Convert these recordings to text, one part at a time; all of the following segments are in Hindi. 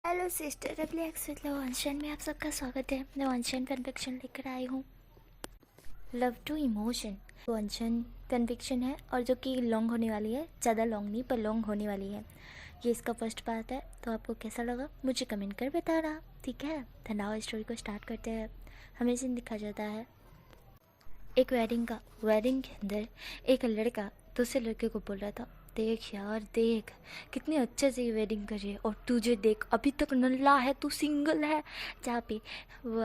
हेलो सिस्टर, रिलैक्स विद लवंशन में आप सबका स्वागत है। लवंशन कन्विक्शन लेकर आई हूँ, लव टू इमोशन। लवंशन कन्विक्शन है और जो कि लॉन्ग होने वाली है, ज़्यादा लॉन्ग नहीं पर लॉन्ग होने वाली है। ये इसका फर्स्ट पार्ट है, तो आपको कैसा लगा मुझे कमेंट कर बताना, ठीक है। तो नाउ स्टोरी को स्टार्ट करते हैं। हमें सीन दिखा जाता है एक वेडिंग के अंदर एक लड़का दूसरे लड़के को बोल रहा था, देख यार देख कितने अच्छे से ये वेडिंग करी है और तुझे देख अभी तक नल्ला है, तू सिंगल है। जहाँ पे वो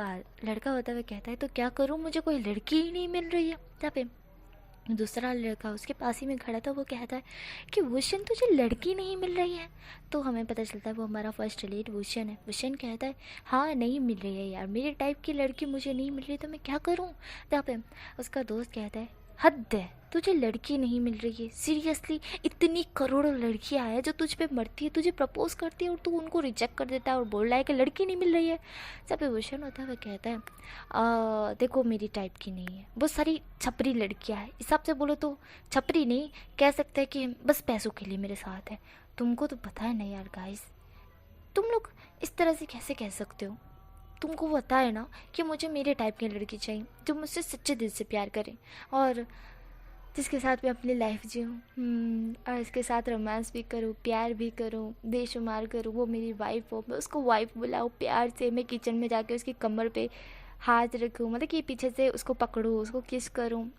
लड़का होता है, कहता है तो क्या करूँ, मुझे कोई लड़की ही नहीं मिल रही है। जहाँ पे दूसरा लड़का उसके पास ही में खड़ा था, वो कहता है कि भूषण तुझे लड़की नहीं मिल रही है। तो हमें पता चलता है वो हमारा फर्स्ट लीड भूषण है। भूषण कहता है हाँ नहीं मिल रही है यार, मेरे टाइप की लड़की मुझे नहीं मिल रही, तो मैं क्या करूँ। तब पे उसका दोस्त कहता है हद है, तुझे लड़की नहीं मिल रही है, सीरियसली इतनी करोड़ों लड़कियां हैं जो तुझ पे मरती है, तुझे प्रपोज करती है और तू उनको रिजेक्ट कर देता है और बोल रहा है कि लड़की नहीं मिल रही है। सब भूषण होता है, वह कहता है देखो मेरी टाइप की नहीं है, बहुत सारी छपरी लड़कियां हैं, इस हिसाब से बोलो तो छपरी नहीं कह सकते कि बस पैसों के लिए मेरे साथ है। तुमको तो पता है ना यार गाइस, तुम लोग इस तरह से कैसे कह सकते हो। तुमको पता है ना कि मुझे मेरे टाइप की लड़की चाहिए जो मुझसे सच्चे दिल से प्यार करे और जिसके साथ मैं अपनी लाइफ जीऊँ, और इसके साथ रोमांस भी करूँ, प्यार भी करूँ, बेशुमार करूँ। वो मेरी वाइफ हो, मैं उसको वाइफ बुलाऊँ प्यार से, मैं किचन में जाके उसकी कमर पे हाथ रखूँ, मतलब कि पीछे से उसको पकड़ूँ, उसको किस करूँ,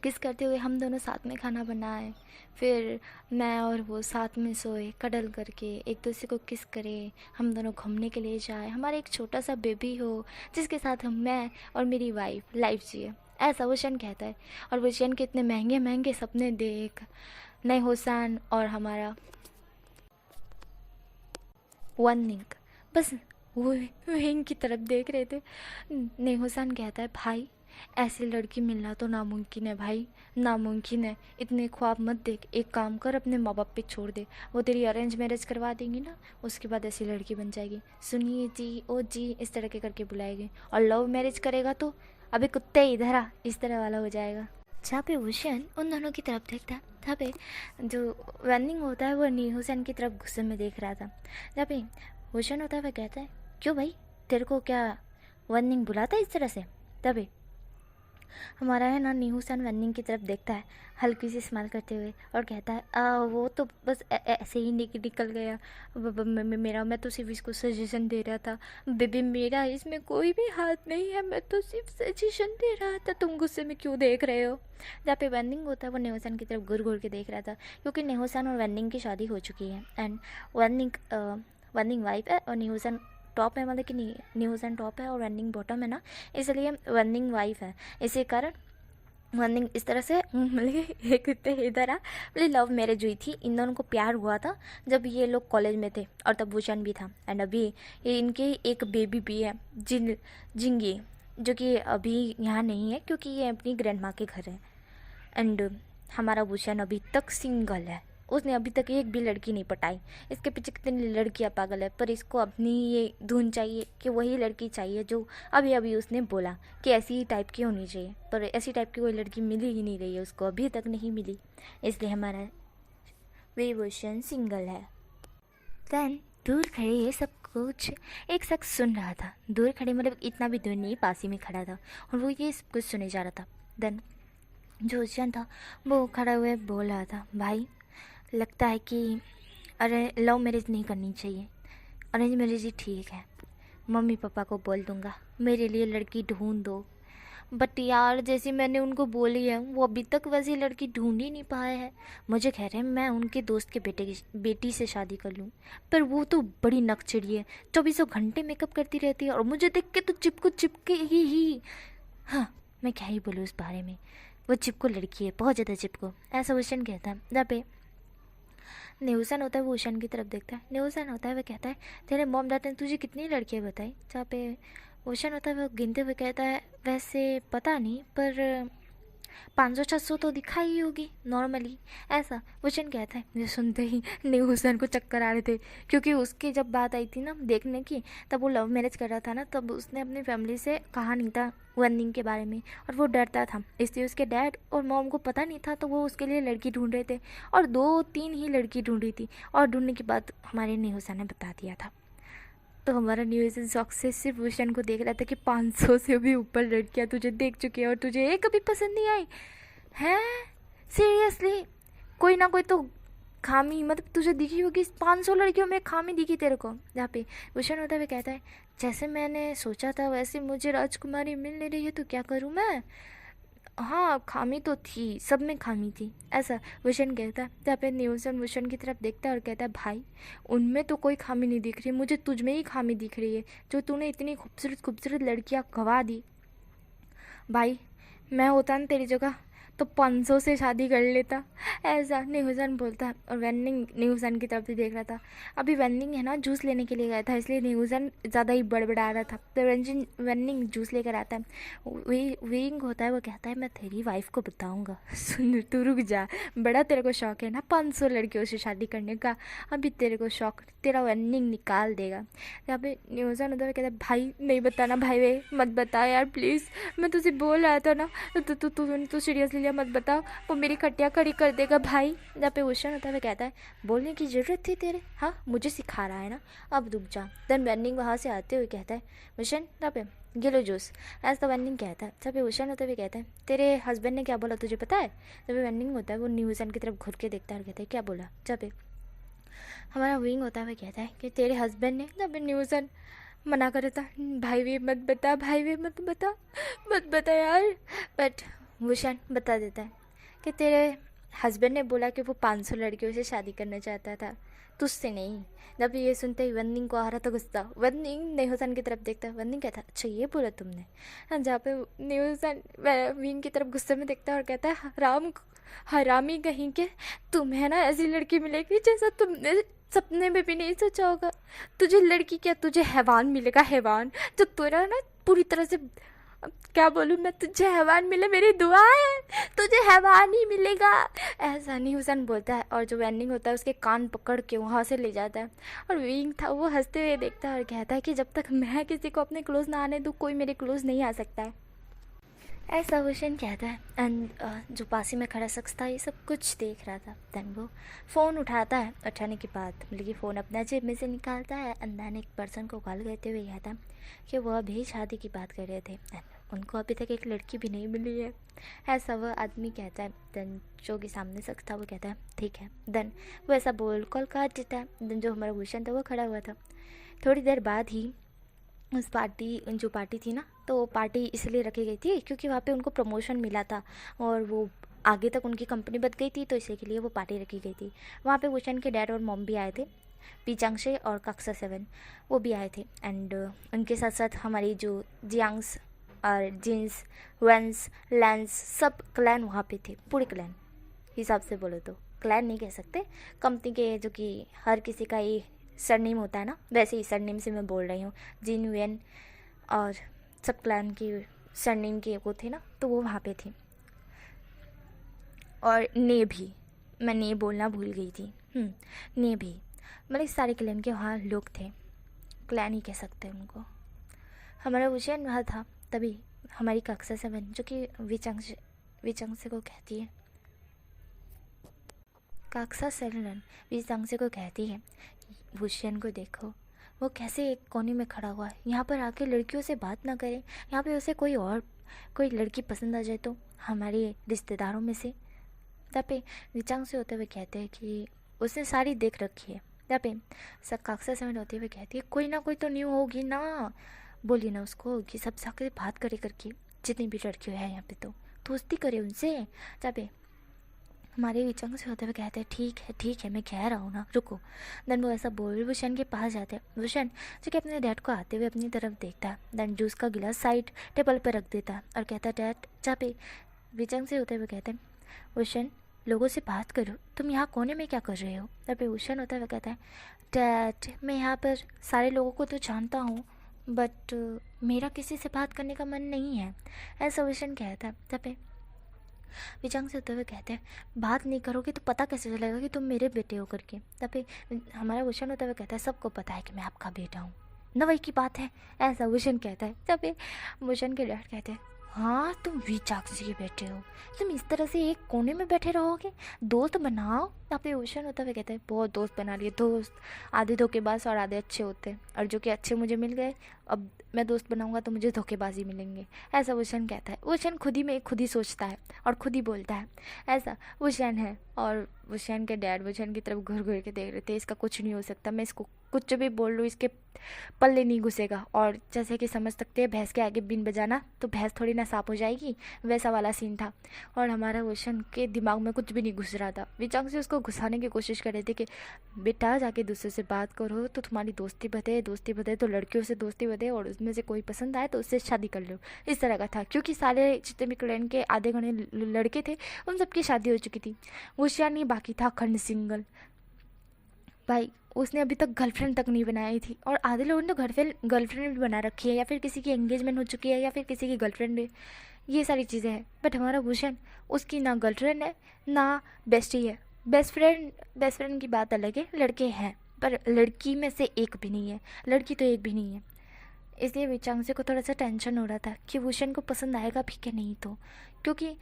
किस करते हुए हम दोनों साथ में खाना बनाए, फिर मैं और वो साथ में सोए कडल करके, एक दूसरे को किस करें, हम दोनों घूमने के लिए जाए, हमारा एक छोटा सा बेबी हो जिसके साथ हम मैं और मेरी वाइफ लाइफ जिए। ऐसा वचन कहता है। और वचन के इतने महंगे महंगे सपने देख नए हुसैन और हमारा वन निक बस वो विंग की तरफ देख रहे थे। नए हुसैन कहता है भाई ऐसी लड़की मिलना तो नामुमकिन है भाई, नामुमकिन है। इतने ख्वाब मत देख, एक काम कर अपने माँ बाप पे छोड़ दे, वो तेरी अरेंज मैरिज करवा देंगी ना, उसके बाद ऐसी लड़की बन जाएगी, सुनिए जी ओ जी इस तरह के करके बुलाएगी। और लव मैरिज करेगा तो अबे कुत्ते इधर आ, इस तरह वाला हो जाएगा। जहाँ पे हुसैन उन दोनों की तरफ देखता है, जहाँ पे जो वैनिंग होता है वो नी हुसैन की तरफ गुस्से में देख रहा था। जहाँ पे हुसैन होता है वह कहता है क्यों भाई, तेरे को क्या वैनिंग बुलाता है इस तरह से। तभी हमारा है ना नीहूसन वन्निंग की तरफ देखता है हल्की सी स्माइल करते हुए और कहता है वो तो बस ऐसे ही निकल गया। मेरा मैं तो सिर्फ इसको सजेशन दे रहा था, बेबी मेरा इसमें कोई भी हाथ नहीं है, मैं तो सिर्फ सजेशन दे रहा था, तुम गुस्से में क्यों देख रहे हो। जहाँ पे वेंडिंग होता है वो नेहोसन की तरफ घूर घूर के देख रहा था, क्योंकि नेहोसन और वेंडिंग की शादी हो चुकी है एंड वेंडिंग वेंडिंग वाइफ है और नेहोसन टॉप है, मतलब कि न्यूज़ एंड टॉप है और रनिंग बॉटम है ना, इसलिए रनिंग वाइफ है। इसी कारण रनिंग इस तरह से मतलब एक इधर आ, मतलब लव मैरिज हुई थी, इन दोनों को प्यार हुआ था जब ये लोग कॉलेज में थे और तब भूषण भी था। एंड अभी ये इनके एक बेबी भी है जिंगी, जो कि अभी यहाँ नहीं है क्योंकि ये अपनी ग्रैंड माँ के घर है। एंड हमारा भूषण अभी तक सिंगल है, उसने अभी तक एक भी लड़की नहीं पटाई। इसके पीछे कितनी लड़कियां पागल है, पर इसको अपनी ये धुन चाहिए कि वही लड़की चाहिए जो अभी अभी उसने बोला कि ऐसी ही टाइप की होनी चाहिए, पर ऐसी टाइप की कोई लड़की मिली ही नहीं रही है, उसको अभी तक नहीं मिली, इसलिए हमारा विभूषण सिंगल है। देन दूर खड़े ये सब कुछ एक शख्स सुन रहा था, दूर खड़े मतलब इतना भी दूर नहीं, पास ही में खड़ा था और वो ये सब कुछ सुने जा रहा था। देन जो हुसैन था वो खड़ा हुए बोल रहा था, भाई लगता है कि अरे लव मैरिज नहीं करनी चाहिए, अरेंज मैरिज ही ठीक है। मम्मी पापा को बोल दूंगा मेरे लिए लड़की ढूंढ दो, बट यार जैसी मैंने उनको बोली है वो अभी तक वैसी लड़की ढूंढ ही नहीं पाए हैं। मुझे कह रहे हैं मैं उनके दोस्त के बेटी से शादी कर लूँ, पर वो तो बड़ी नकचड़ी है, 24 घंटे मेकअप करती रहती है और मुझे देख के तो चिपके ही। हाँ मैं क्या ही बोलूँ उस बारे में, वो चिपको लड़की है, बहुत ज़्यादा चिपको, ऐसा हुसैन कहता है। जहाँ पे न्यूसन होता है वो ऊशन की तरफ देखता है, न्यूसन होता है वह कहता है तेरे मॉम डैड ने तुझे कितनी लड़कियां बताई। जहाँ पे ऊशन होता है वो गिनते हुए कहता है वैसे पता नहीं, पर 500-600 तो दिखाई ही होगी नॉर्मली, ऐसा वचन कहता है। मुझे सुनते ही न्यू हुसैन को चक्कर आ रहे थे, क्योंकि उसकी जब बात आई थी ना देखने की, तब वो लव मैरिज कर रहा था ना, तब उसने अपनी फैमिली से कहा नहीं था वननिंग के बारे में और वो डरता था, इसलिए उसके डैड और मॉम को पता नहीं था, तो वो उसके लिए लड़की ढूंढ रहे थे और 2-3 ही लड़की ढूंढी थी और ढूंढने के बाद हमारे न्यू हुसैन ने बता दिया था। तो हमारा न्यूज़ शौक से सिर्फ भूषण को देख रहा था कि 500 से भी ऊपर लड़कियां तुझे देख चुकी है और तुझे एक कभी पसंद नहीं आई है। सीरियसली कोई ना कोई तो खामी मतलब तुझे दिखी होगी, 500 लड़कियों में खामी दिखी तेरे को। यहाँ पे भूषण होता हुआ कहता है जैसे मैंने सोचा था वैसे मुझे राजकुमारी मिल नहीं रही है तो क्या करूँ मैं। हाँ खामी तो थी, सब में खामी थी ऐसा भूषण कहता है। यहाँ पे न्यूज़न भूषण की तरफ देखता है और कहता है भाई उनमें तो कोई खामी नहीं दिख रही, मुझे तुझ में ही खामी दिख रही है जो तूने इतनी खूबसूरत खूबसूरत लड़कियाँ गवा दी। भाई मैं होता ना तेरी जगह तो 500 से शादी कर लेता ऐसा न्यूज़न बोलता है। और वेन्निंग न्यूज़न की तरफ से देख रहा था। अभी वेन्निंग है ना जूस लेने के लिए गया था इसलिए न्यूज़न ज़्यादा ही बड़बड़ा रहा था। तो वेन्निंग जूस लेकर आता है। विंग होता है वो कहता है मैं तेरी वाइफ को बताऊंगा। सुन तू रुक जा, बड़ा तेरे को शौक है ना 500 लड़कियों से शादी करने का, अभी तेरे को शौक तेरा वेन्निंग निकाल देगा। यहाँ पे न्यूज़न उधर कहता है भाई नहीं बताना भाई, वे मत बता यार प्लीज़, मैं तुझे बोल रहा था ना तू सीरियसली मत बता, वो मेरी खटिया खड़ी कर देगा भाई। जहाँ पे भूषण होता है वो कहता है बोलने की ज़रूरत थी तेरे, हाँ मुझे सिखा रहा है ना, अब रुक जा। देन वेन्निंग वहाँ से आते हुए कहता है भूषण जहाँ पे गिलो जूस, ऐसा तो वेन्निंग कहता है। जहाँ पे भूषण होता हुए कहता है तेरे हस्बैंड ने क्या बोला तुझे पता है। जब पे वेन्निंग होता है वो न्यूज़न की तरफ घुर के देखता है और कहता है क्या बोला। जहाँ पे हमारा विंग होता है वो कहता है कि तेरे हस्बैंड ने। जब न्यूज़न मना कर देता भाई वे मत बता, भाई वे मत बता यार। बट भूषण बता देता है कि तेरे हस्बैंड ने बोला कि वो 500 लड़कियों से शादी करना चाहता था, तुझसे नहीं। जब ये सुनते ही वन्निंग को आ रहा था गुस्सा। वन्निंग नेहुसन की तरफ देखता है, वन्निंग कहता अच्छा ये बोला तुमने। हाँ जहाँ पे नेहुसन विंग की तरफ गुस्से में देखता है और कहता है हरामी कहीं के, तुम्हें ना ऐसी लड़की मिलेगी जैसा तुमने सपने में भी नहीं सोचा होगा। तुझे लड़की क्या, तुझे हैवान मिलेगा, हैवान जो तेरा ना पूरी तरह से, अब क्या बोलूँ मैं, तुझे हैवान मिले मेरी दुआ है, तुझे हैवान ही मिलेगा ऐसा नहीं हुसैन बोलता है। और जो वेन्निंग होता है उसके कान पकड़ के वहाँ से ले जाता है। और विंग था वो हंसते हुए देखता है और कहता है कि जब तक मैं किसी को अपने क्लोज ना आने दूँ कोई मेरे क्लोज नहीं आ सकता है ऐसा हुसैन कहता है। एंड जो पास ही में खड़ा शख्स था ये सब कुछ देख रहा था। देन वो फ़ोन उठाता है, उठाने के बाद मतलब कि फ़ोन अपना जेब में से निकालता है। एंड देन एक पर्सन को कॉल करते हुए कहता है कि वो अभी शादी की बात कर रहे थे एंड उनको अभी तक एक लड़की भी नहीं मिली है ऐसा वह आदमी कहता है। देन जो कि सामने शख्स था वो कहता है ठीक है। देन वो ऐसा बोल कॉल काट देता है। देन जो हमारा भूषण था वो खड़ा हुआ था। थोड़ी देर बाद ही उस जो पार्टी थी ना, तो वो पार्टी इसलिए रखी गई थी क्योंकि वहाँ पे उनको प्रमोशन मिला था और वो आगे तक उनकी कंपनी बच गई थी, तो इसी के लिए वो पार्टी रखी गई थी। वहाँ पे भूषण के डैड और मॉम भी आए थे, पीचांगशे और कक्षा 7 वो भी आए थे। एंड उनके साथ साथ हमारी जो जियांग्स और जिन्स वेंस लैंस सब क्लैन वहाँ पे थे, पूरे क्लैन हिसाब से बोलो तो क्लैन नहीं कह सकते, कंपनी के जो कि हर किसी का ये सरनेम होता है ना, वैसे ही सरनेम से मैं बोल रही हूँ। जिन वेन और सब क्लैन की सरनेम के वो थे ना, तो वो वहाँ पे थे। और ने भी, मैं ने बोलना भूल गई थी, ने भी, मतलब सारे क्लैन के वहाँ लोग थे, क्लैन ही कह सकते हैं उनको। हमारा भूषण वहाँ था। तभी हमारी कक्षा 7 जो कि विचंगसे को कहती है, कक्षा 7 विचंगसे को कहती है भूषण को देखो वो कैसे एक कोने में खड़ा हुआ है, यहाँ पर आके लड़कियों से बात ना करे, यहाँ पे उसे कोई लड़की पसंद आ जाए तो हमारे रिश्तेदारों में से। तब पे विचांग से होते हुए कहते हैं कि उसने सारी देख रखी है। तब पे कक्षा 7 होते हुए कहती है कोई ना कोई तो न्यू होगी ना, बोलिए ना उसको कि सब साथ बात करे करके, जितनी भी लड़कियों है यहाँ पे तो दोस्ती करे उनसे। तब पे हमारे विचंग से होते हुए कहते हैं ठीक है मैं कह रहा हूँ ना, रुको। देन वो ऐसा बोल भूषण के पास जाते हैं। भूषण जो कि अपने डैड को आते हुए अपनी तरफ देखता है। देन जूस का गिलास साइड टेबल पर रख देता है और कहता है डैड। जहाँ पे विचंग से होते हुए कहते हैं भूषण लोगों से बात करो, तुम यहाँ कोने में क्या कर रहे हो। तब पे भूषण होता हुआ कहता है डैड मैं यहाँ पर सारे लोगों को तो जानता हूँ बट मेरा किसी से बात करने का मन नहीं है ऐसा भूषण कहता है। तब पे विचंग से होते हुए कहते हैं बात नहीं करोगे तो पता कैसे चलेगा कि तुम मेरे बेटे हो करके। तब पे हमारा भूषण होता हुआ कहता है सबको पता है कि मैं आपका बेटा हूँ, न वही की बात है ऐसा भूषण कहता है। तब पे भूषण के डैड कहते हैं हाँ तुम विचाक्षी के बेटे हो, तुम इस तरह से एक कोने में बैठे रहोगे? दोस्त बनाओ। अपने ओशन होता हुआ कहते हैं बहुत दोस्त बना लिए। दोस्त आधे धोखेबाज और आधे अच्छे होते हैं, और जो कि अच्छे मुझे मिल गए, अब मैं दोस्त बनाऊंगा तो मुझे धोखेबाजी मिलेंगे, ऐसा ओशन कहता है। ओशन खुद ही सोचता है और खुद ही बोलता है, ऐसा ओशन है। और ओशन के डैड ओशन की तरफ घूर घूर के देख रहे थे, इसका कुछ नहीं हो सकता, मैं इसको कुछ भी बोल लूँ इसके पल्ले नहीं घुसेगा। और जैसे कि समझ सकते हैं भैंस के आगे बीन बजाना तो भैंस थोड़ी ना साफ हो जाएगी, वैसा वाला सीन था। और हमारा ओशन के दिमाग में कुछ भी नहीं घुस रहा था। विचांग से उसको घुसाने की कोशिश कर रहे थे कि बेटा जाके दूसरे से बात करो तो तुम्हारी दोस्ती बढ़े तो लड़कियों से दोस्ती बढ़े, और उसमें से कोई पसंद आए तो उससे शादी कर लो, इस तरह का था। क्योंकि सारे जितने भी क्लैन के आधे घने लड़के थे उन सबकी शादी हो चुकी थी, ओशियान ही बाकी था खंड सिंगल। भाई उसने अभी तक गर्लफ्रेंड तक नहीं बनाई थी, और आधे लोगों ने तो गर्लफ्रेंड भी बना रखी है, या फिर किसी की एंगेजमेंट हो चुकी है, या फिर किसी की गर्लफ्रेंड है, ये सारी चीज़ें हैं। बट हमारा भूषण, उसकी ना गर्लफ्रेंड है ना बेस्टी है। बेस्ट फ्रेंड की बात अलग है, लड़के हैं पर लड़की में से एक भी नहीं है, लड़की तो एक भी नहीं है। इसलिए विचांसे को थोड़ा सा टेंशन हो रहा था कि भूषण को पसंद आएगा भी क्या नहीं, तो क्योंकि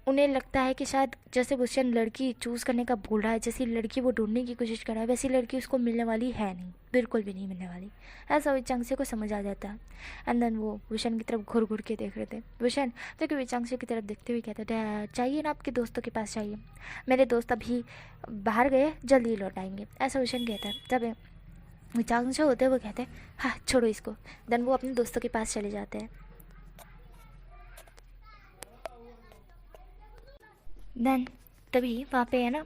उन्हें लगता है कि शायद जैसे भूषण लड़की चूज़ करने का बोल रहा है, जैसी लड़की वो ढूंढने की कोशिश कर रहा है, वैसी लड़की उसको मिलने वाली है नहीं, बिल्कुल भी नहीं मिलने वाली, ऐसा विचांसे को समझ आ जाता है। एंड देन वो भूषण की तरफ घूर घूर के देख रहे थे। भूषण तो कि विचांसे की तरफ देखते हुए कहते, डैड चाहिए ना, आपके दोस्तों के पास चाहिए, मेरे दोस्त अभी बाहर गए, जल्दी लौट आएंगे, ऐसा भूषण कहता है। तब विचांसे होते वो कहते हैं हाँ छोड़ो इसको। देन वो अपने दोस्तों के पास चले जाते हैं। देन तभी वहाँ पे है ना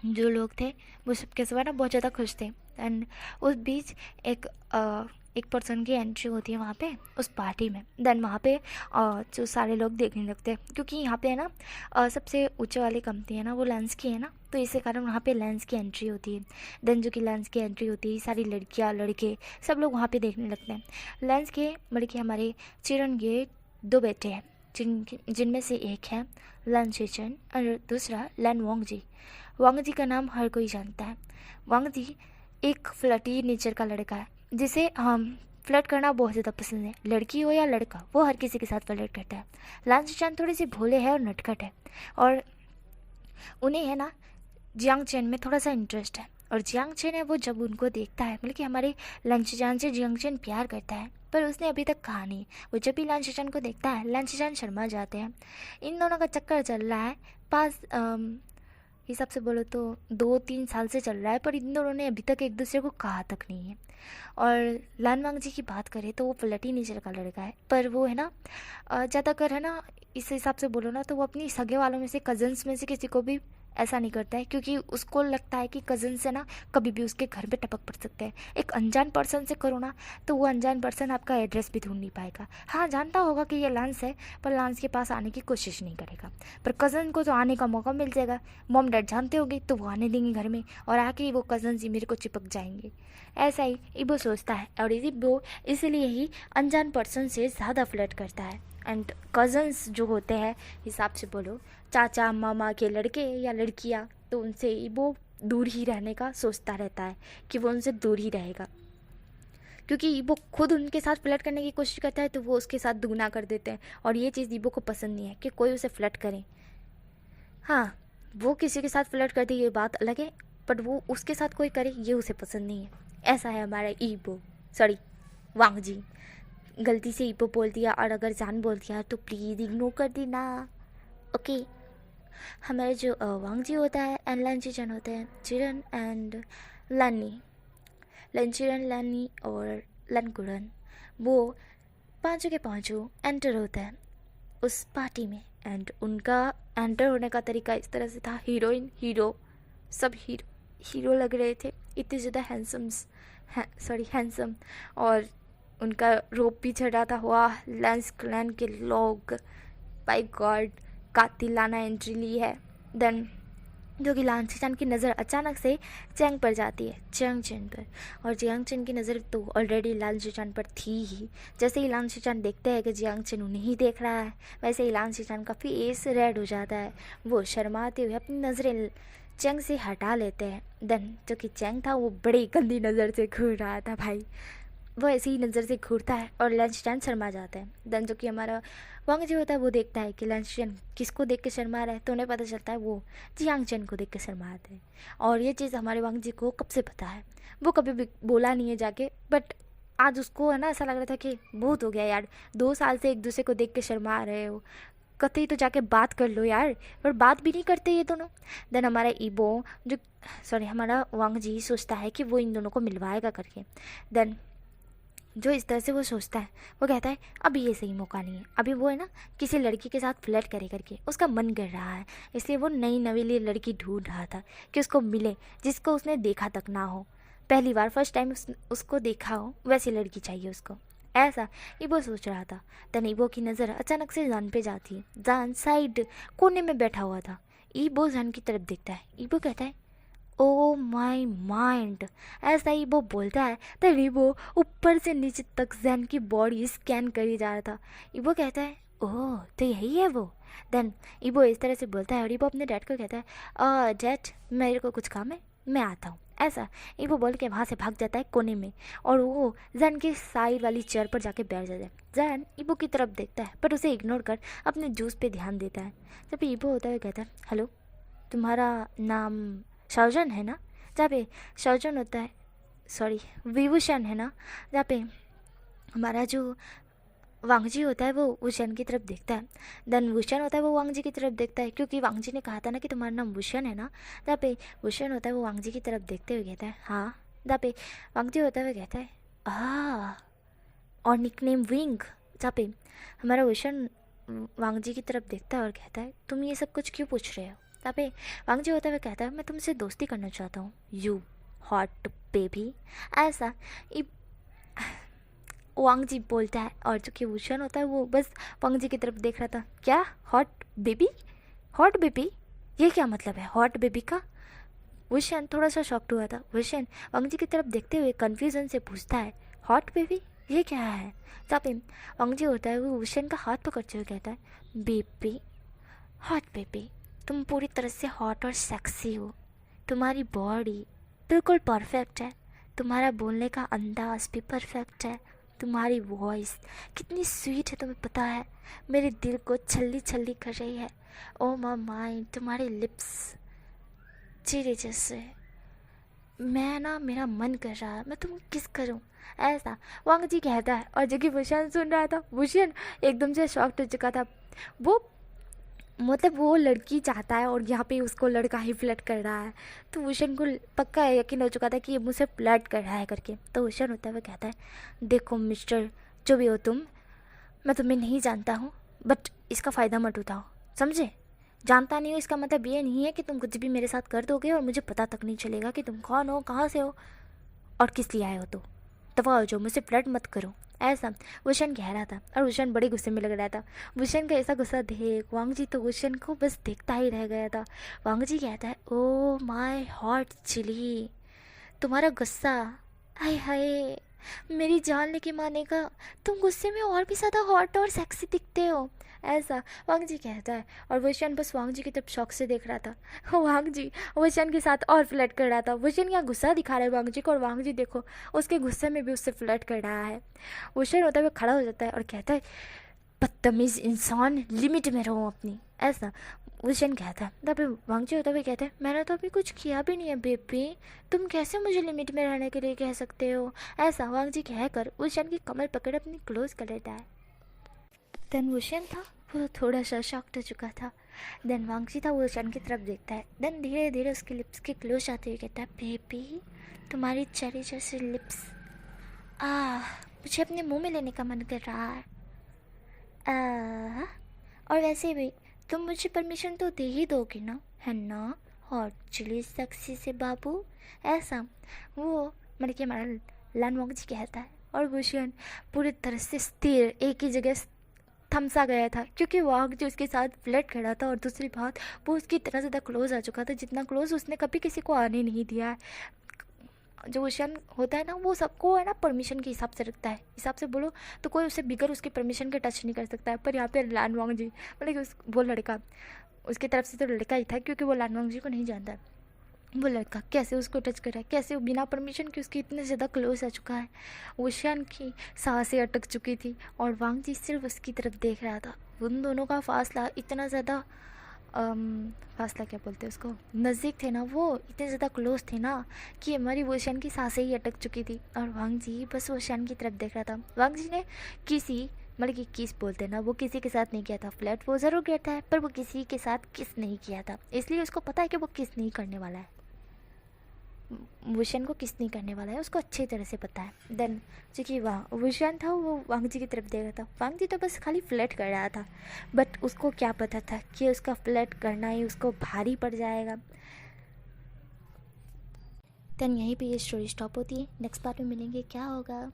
जो लोग थे वो सबके सब है ना बहुत ज़्यादा खुश थे। एंड उस बीच एक पर्सन की एंट्री होती है वहाँ पे उस पार्टी में। देन वहाँ पे जो सारे लोग देखने लगते हैं, क्योंकि यहाँ पे है ना सबसे ऊंचे वाली कंपनी है ना वो लेंस की है ना, तो इसी कारण वहाँ पे लेंस की एंट्री होती है। देन जो कि लेंस की एंट्री होती है सारी लड़कियाँ लड़के सब लोग वहाँ पे देखने लगते हैं। लेंस के बल्कि हमारे चिरण के 2 बेटे हैं, जिनमें से एक है लन शेचन और दूसरा लन वांगजी। वांगजी का नाम हर कोई जानता है। वांगजी एक फ्लर्टी नेचर का लड़का है, जिसे हम फ्लर्ट करना बहुत ज़्यादा पसंद है, लड़की हो या लड़का, वो हर किसी के साथ फ्लर्ट करता है। लन शेचन थोड़ी सी भोले है और नटखट है, और उन्हें है ना जियांग चेन में थोड़ा सा इंटरेस्ट है। और जियांग चेन है वो जब उनको देखता है, बल्कि हमारे लन शेचन से जियांग चेन प्यार करता है, पर उसने अभी तक कहा नहीं। वो जब भी लन शेचन को देखता है लन शेचन शर्मा जाते हैं। इन दोनों का चक्कर चल रहा है पास हिसाब से बोलो तो 2-3 साल से चल रहा है, पर इन दोनों ने अभी तक एक दूसरे को कहा तक नहीं है। और लान वांग जी की बात करें तो वो फ्लर्टी नेचर का लड़का है, पर वो है ना ज़्यादातर है ना इस हिसाब से बोलो ना तो वो अपनी सगे वालों में से कज़न्स में से किसी को भी ऐसा नहीं करता है, क्योंकि उसको लगता है कि कज़न से ना कभी भी उसके घर पे टपक पड़ सकता है। एक अनजान पर्सन से करो ना तो वो अनजान पर्सन आपका एड्रेस भी ढूंढ नहीं पाएगा। हाँ जानता होगा कि ये लांस है, पर लांस के पास आने की कोशिश नहीं करेगा। पर कज़न को तो आने का मौका मिल जाएगा, मॉम डैड जानते होंगे तो वो आने देंगे घर में, और आके वो कज़न ही मेरे को चिपक जाएंगे। ऐसा ही इबो सोचता है, और इबो इसलिए ही अनजान पर्सन से ज़्यादा फ्लर्ट करता है। एंड कज़न्स जो होते हैं हिसाब से बोलो चाचा मामा के लड़के या लड़कियां, तो उनसे वो दूर ही रहने का सोचता रहता है कि वो उनसे दूर ही रहेगा, क्योंकि वो खुद उनके साथ फ्लर्ट करने की कोशिश करता है तो वो उसके साथ दुगना कर देते हैं। और ये चीज़ ईबो को पसंद नहीं है कि कोई उसे फ्लर्ट करे। हाँ वो किसी के साथ फ्लर्ट करती ये बात अलग है, बट वो उसके साथ कोई करे ये उसे पसंद नहीं है। ऐसा है हमारा ईबो, सॉरी वांग जी। गलती से ईबो बोल दिया, और अगर जान बोल दिया तो प्लीज़ इग्नोर कर देना, ओके। हमारे जो वांग जी होता है एंड लन चिचन होते हैं, चिरन एंड लानी, लन चिरन लानी और लन कुरन, वो पाँचों के पाँचों एंटर होता है उस पार्टी में। एंड उनका एंटर होने का तरीका इस तरह से था, हीरोइन हीरो सब हीरो लग रहे थे, इतने ज़्यादा हैंडसम। और उनका रोप भी चढ़ा था। वाह लेंस क्लैन के लोग, बाय गॉड कातिलाना एंट्री ली है। देन जो कि लान चिचान की नज़र अचानक से चैंग पर जाती है, जियांग चेन पर। और जियांग चेन की नज़र तो ऑलरेडी लान चिचान पर थी ही। जैसे ही लान चिचान देखते हैं कि जियांग चेन उन्हें ही देख रहा है, वैसे ही लान चिचान का फेस रेड हो जाता है। वो शर्माते हुए अपनी नज़रें चैंग से हटा लेते हैं। देन जो कि चैंग था वो बड़ी गंदी नज़र से घूर रहा था भाई। वो ऐसे ही नज़र से घूरता है और लंचटैन शर्मा जाता है। देन जो कि हमारा वांग जी होता है वो देखता है कि लंचटैन किसको देख के शर्मा रहा है, तो उन्हें पता चलता है वो जियांग चैन को देख के शर्मा आते हैं। और ये चीज़ हमारे वांग जी को कब से पता है, वो कभी भी बोला नहीं है जाके, बट आज उसको है ना ऐसा लग रहा था कि बहुत हो गया यार, 2 साल से एक दूसरे को देख के शर्मा रहे हो, कतई तो जाके बात कर लो यार, पर बात भी नहीं करते ये दोनों। देन हमारा ईबो जो सॉरी हमारा वांग जी सोचता है कि वो इन दोनों को मिलवाएगा करके। देन जो इस तरह से वो सोचता है, वो कहता है अभी ये सही मौका नहीं है, अभी वो है ना किसी लड़की के साथ फ्लर्ट करे करके उसका मन कर रहा है, इसलिए वो नई नवीली लड़की ढूंढ रहा था कि उसको मिले जिसको उसने देखा तक ना हो, पहली बार फर्स्ट टाइम उसको देखा हो वैसी लड़की चाहिए उसको, ऐसा ईबो सोच रहा था। तन ईबो की नज़र अचानक से जान पे जाती है। जान साइड कोने में बैठा हुआ था। ईबो जान की तरफ देखता है। ईबो कहता है ओ माई माइंड, ऐसा ही वो बोलता है तो ईबो ऊपर से नीचे तक जैन की बॉडी स्कैन करी जा रहा था। ईबो कहता है ओह तो यही है वो। देन ईबो इस तरह से बोलता है और ईबो अपने डैड को कहता है डैड मेरे को कुछ काम है, मैं आता हूँ, ऐसा ईबो बोल के वहाँ से भाग जाता है कोने में और वो जैन के साइड वाली चेयर पर जाके बैठ जाता है। जैन ईबो की तरफ देखता है पर उसे इग्नोर कर अपने जूस पे ध्यान देता है। जब ईबो होता है कहता है हेलो तुम्हारा नाम शाओजन है ना, जहाँ पे शाओजन होता है सॉरी विभूषण है ना, जहाँ पे हमारा जो वांगजी होता है वो वुशन की तरफ देखता है। देन वुशन होता है वो वांगजी की तरफ देखता है क्योंकि वांगजी ने कहा था ना कि तुम्हारा नाम वुशन है ना, जहाँ पे वुशन होता है वो वांगजी की तरफ देखते हुए कहता है हाँ, जहाँ पे वांगजी होता है वो कहता है और निकनेम विंग, जहाँ पे हमारा वुशन वांगजी की तरफ देखता है और कहता है तुम ये सब कुछ क्यों पूछ रहे हो, जहाँ पे वांगजी होता है वो कहता है मैं तुमसे दोस्ती करना चाहता हूँ यू हॉट बेबी, ऐसा वांग जी बोलता है। और जो कि वुशन होता है वो बस वांग जी की तरफ देख रहा था। क्या हॉट बेबी, हॉट बेबी, ये क्या मतलब है हॉट बेबी का। वुशन थोड़ा सा शॉक्ड हुआ था। वुशन वांग जी की तरफ देखते हुए कन्फ्यूजन से पूछता है हॉट बेबी ये क्या है। जहाँ पे वांग जी होता है वो वुशन का हाथ पकड़ते हुए कहता है बेबी हॉट बेबी तुम पूरी तरह से हॉट और सेक्सी हो, तुम्हारी बॉडी बिल्कुल परफेक्ट है, तुम्हारा बोलने का अंदाज भी परफेक्ट है, तुम्हारी वॉइस कितनी स्वीट है तुम्हें पता है, मेरे दिल को छल्ली छल्ली कर रही है। ओ माय माइंड तुम्हारे लिप्स चीरे जैसे, मैं ना मेरा मन कर रहा है मैं तुम किस करूं, ऐसा वांग जी कहता है। और जो कि भूषण सुन रहा था, भूषण एकदम से शॉक्ड हो चुका था। वो मतलब वो लड़की चाहता है और यहाँ पे उसको लड़का ही फ्लर्ट कर रहा है, तो भूषण को पक्का यकीन हो चुका था कि ये मुझसे फ्लर्ट कर रहा है करके। तो भूषण होता है वो कहता है देखो मिस्टर जो भी हो तुम, मैं तुम्हें नहीं जानता हूँ बट इसका फ़ायदा मत उठाओ, समझे। जानता नहीं हो इसका मतलब ये नहीं है कि तुम कुछ भी मेरे साथ कर दोगे और मुझे पता तक नहीं चलेगा कि तुम कौन हो, कहाँ से हो और किस लिए आए हो। तो दफा हो जाओ, मुझसे फ्लर्ट मत करो, ऐसा वुशन कह रहा था। और वुशन बड़े गुस्से में लग रहा था। वुशन का ऐसा गुस्सा देख वांग जी तो वुशन को बस देखता ही रह गया था। वांग जी कहता है ओ माय हॉट चिली, तुम्हारा गुस्सा, हाय हाय मेरी जान लेके माने का, तुम गुस्से में और भी ज़्यादा हॉट और सेक्सी दिखते हो, ऐसा वांग जी कहता है। और वुशन बस वांग जी की तरफ शौक से देख रहा था। वांग जी वुशन के साथ और फ्लर्ट कर रहा था। वुशन यहाँ गुस्सा दिखा रहा है वांग जी को और वांग जी देखो उसके गुस्से में भी उससे फ्लर्ट कर रहा है। वुशन होता है वो खड़ा हो जाता है और कहता है बदतमीज़ इंसान, लिमिट में रहो अपनी, ऐसा वुशन कहता है। तब वांग जी होता है वो कहता है मैंने तो अभी कुछ किया भी नहीं है बेबी, तुम कैसे मुझे लिमिट में रहने के लिए कह सकते हो, ऐसा वांग जी कहकर वुशन की कमर पकड़ अपनी क्लोज कर लेता है। देन वुशन था वो थोड़ा सा शॉक्ड हो चुका था। देन वांग जी था वो वुशन की तरफ देखता है। देन धीरे धीरे उसके लिप्स के क्लोज आते हुए कहता है बेबी तुम्हारी चेरी जैसे लिप्स, मुझे अपने मुंह में लेने का मन कर रहा है। और वैसे भी तुम मुझे परमिशन तो दे ही दोगे ना, है ना हॉट चिली सेक्सी से बाबू, ऐसा वो मतलब कि हमारा लान वांग जी कहता है। और वुशन पूरी तरह से स्थिर एक ही जगह थमसा गया था क्योंकि वांग जी उसके साथ फ्लर्ट खड़ा था और दूसरी बात वो उसकी इतना ज़्यादा क्लोज आ चुका था जितना क्लोज उसने कभी किसी को आने नहीं दिया है। जो वुशन होता है ना वो सबको है ना परमिशन के हिसाब से रखता है, हिसाब से बोलो तो कोई उसे बिगर उसके परमिशन के टच नहीं कर सकता है। पर यहाँ पे लान वांग जी मतलब कि वो लड़का उसकी तरफ से तो लड़का ही था क्योंकि वो लान वांग जी को नहीं जानता। वो लड़का कैसे उसको टच कर रहा है, कैसे वो बिना परमिशन के उसके इतने ज़्यादा क्लोज आ चुका है। वुशियान की सांसें अटक चुकी थी और वांग जी सिर्फ उसकी तरफ देख रहा था। उन दोनों का फासला इतना ज़्यादा फासला क्या बोलते हैं उसको, नज़दीक थे ना, वो इतने ज़्यादा क्लोज थे ना कि हमारी वुशियान की सांसें ही अटक चुकी थी और वांग जी बस वुशियान की तरफ देख रहा था। वांग जी ने किसी मतलब कि किस बोलते हैं ना, वो किसी के साथ नहीं किया था फ्लर्ट, वो ज़रूर किया था पर वो किसी के साथ किस नहीं किया था, इसलिए उसको पता है कि वो किस नहीं करने वाला है। वुशियन को किस नहीं करने वाला है उसको अच्छी तरह से पता है। देन जो कि वुशियन था वो वांग जी की तरफ देख रहा था। वांग जी तो बस खाली फ्लर्ट कर रहा था, बट उसको क्या पता था कि उसका फ्लर्ट करना ही उसको भारी पड़ जाएगा। देन यहीं पे ये स्टोरी स्टॉप होती है। नेक्स्ट पार्ट में मिलेंगे, क्या होगा।